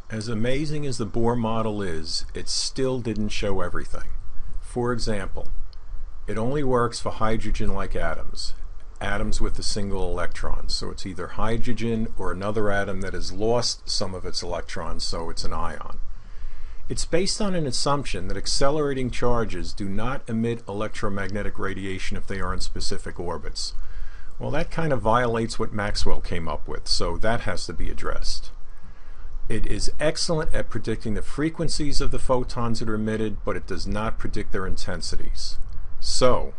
As amazing as the Bohr model is, it still didn't show everything. For example, it only works for hydrogen-like atoms, atoms with a single electron. So it's either hydrogen or another atom that has lost some of its electrons, so it's an ion. It's based on an assumption that accelerating charges do not emit electromagnetic radiation if they are in specific orbits. Well, that kind of violates what Maxwell came up with, so that has to be addressed. It is excellent at predicting the frequencies of the photons that are emitted, but it does not predict their intensities. So,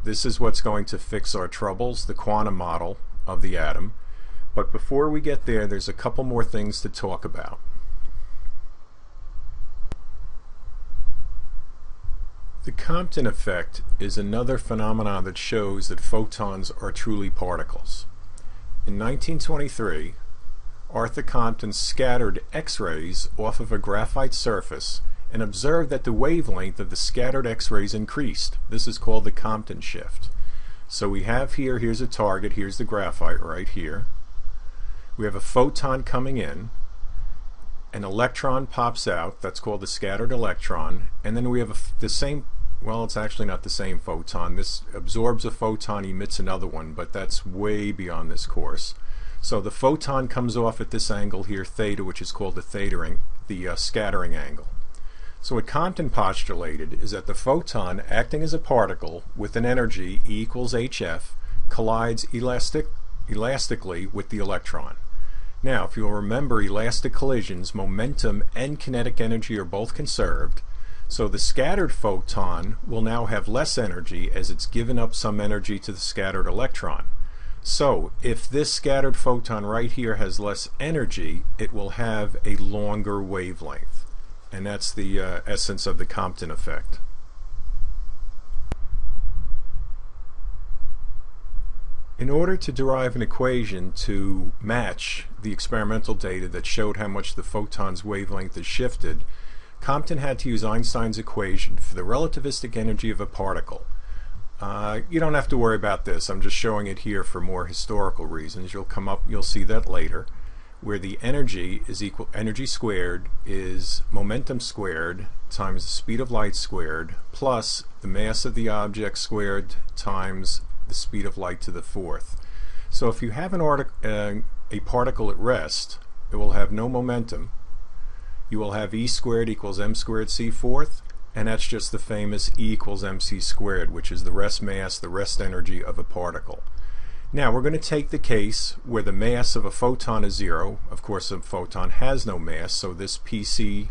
this is what's going to fix our troubles, the quantum model of the atom. But before we get there, there's a couple more things to talk about. The Compton Effect is another phenomenon that shows that photons are truly particles. In 1923, Arthur Compton scattered X-rays off of a graphite surface and observed that the wavelength of the scattered X-rays increased. This is called the Compton Shift. So we have here's a target, here's the graphite right here. We have a photon coming in. An electron pops out, that's called the scattered electron, and then we have the same, well, it's actually not the same photon. This absorbs a photon, emits another one, but that's way beyond this course. So the photon comes off at this angle here, theta, which is called the scattering angle. So what Compton postulated is that the photon, acting as a particle with an energy E equals hf, collides elastically with the electron. Now, if you'll remember elastic collisions, momentum and kinetic energy are both conserved, so the scattered photon will now have less energy as it's given up some energy to the scattered electron. So, if this scattered photon right here has less energy, it will have a longer wavelength. And that's the essence of the Compton effect. In order to derive an equation to match the experimental data that showed how much the photon's wavelength is shifted, Compton had to use Einstein's equation for the relativistic energy of a particle. You don't have to worry about this. I'm just showing it here for more historical reasons. You'll see that later, where the energy squared is momentum squared times the speed of light squared plus the mass of the object squared times the speed of light to the fourth. So if you have a particle at rest, it will have no momentum. You will have E squared equals m squared c fourth, and that's just the famous E equals mc squared, which is the rest mass, the rest energy of a particle. Now we're going to take the case where the mass of a photon is 0. Of course, a photon has no mass, so this PC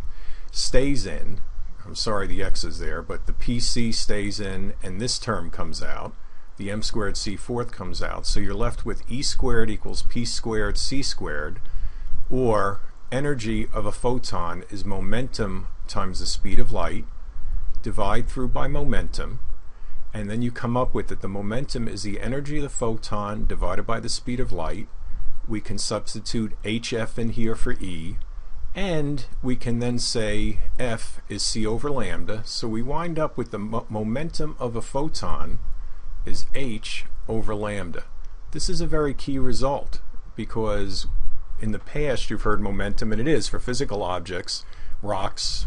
stays in. I'm sorry the x is there, but the PC stays in, and this term comes out. The m squared c fourth comes out, so you're left with E squared equals p squared c squared, or energy of a photon is momentum times the speed of light, divide through by momentum, and then you come up with that the momentum is the energy of the photon divided by the speed of light. We can substitute hf in here for E, and we can then say F is c over lambda, so we wind up with the momentum of a photon is h over lambda. This is a very key result because in the past you've heard momentum, and it is for physical objects, rocks,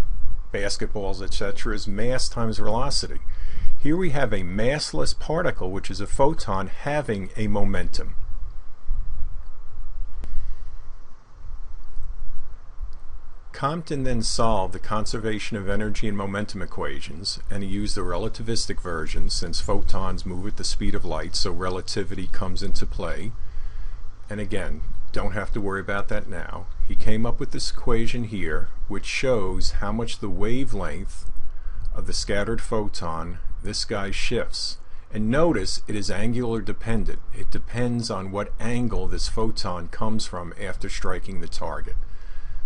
basketballs, etc., is mass times velocity. Here we have a massless particle, which is a photon, having a momentum. Compton then solved the conservation of energy and momentum equations, and he used the relativistic version since photons move at the speed of light, so relativity comes into play. And again, don't have to worry about that now. He came up with this equation here, which shows how much the wavelength of the scattered photon, this guy, shifts. And notice it is angular dependent. It depends on what angle this photon comes from after striking the target.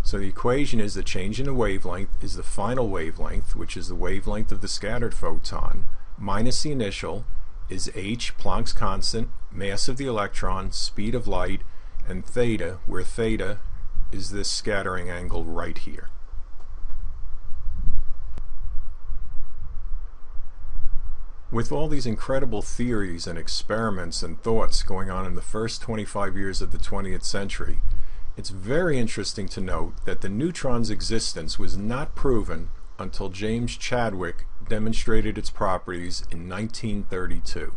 So the equation is the change in the wavelength is the final wavelength, which is the wavelength of the scattered photon, minus the initial is h, Planck's constant, mass of the electron, speed of light, and theta, where theta is this scattering angle right here. With all these incredible theories and experiments and thoughts going on in the first 25 years of the 20th century, It's very interesting to note that the neutron's existence was not proven until James Chadwick demonstrated its properties in 1932.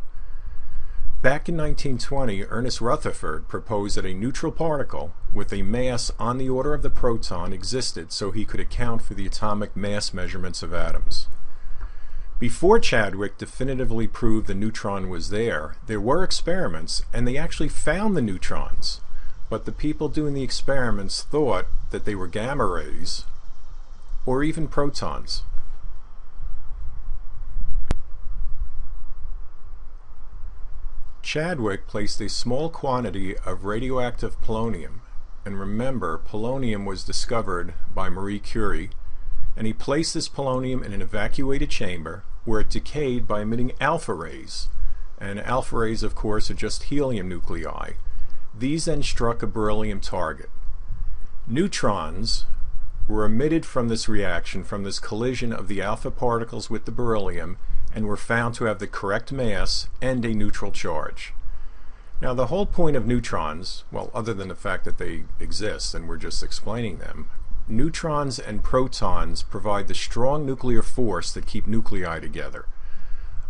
Back in 1920, Ernest Rutherford proposed that a neutral particle with a mass on the order of the proton existed so he could account for the atomic mass measurements of atoms. Before Chadwick definitively proved the neutron was there were experiments and they actually found the neutrons, but the people doing the experiments thought that they were gamma rays or even protons. Chadwick placed a small quantity of radioactive polonium, and remember, polonium was discovered by Marie Curie, and he placed this polonium in an evacuated chamber where it decayed by emitting alpha rays, and alpha rays of course are just helium nuclei. These then struck a beryllium target. Neutrons were emitted from this reaction, from this collision of the alpha particles with the beryllium, and were found to have the correct mass and a neutral charge. Now the whole point of neutrons, well, other than the fact that they exist and we're just explaining them, neutrons and protons provide the strong nuclear force that keep nuclei together.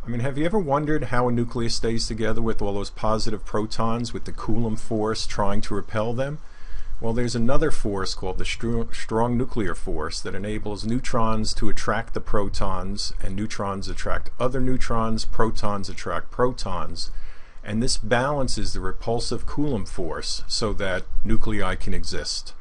I mean, have you ever wondered how a nucleus stays together with all those positive protons, with the Coulomb force trying to repel them? Well, there's another force called the strong nuclear force that enables neutrons to attract the protons, and neutrons attract other neutrons, protons attract protons, and this balances the repulsive Coulomb force so that nuclei can exist.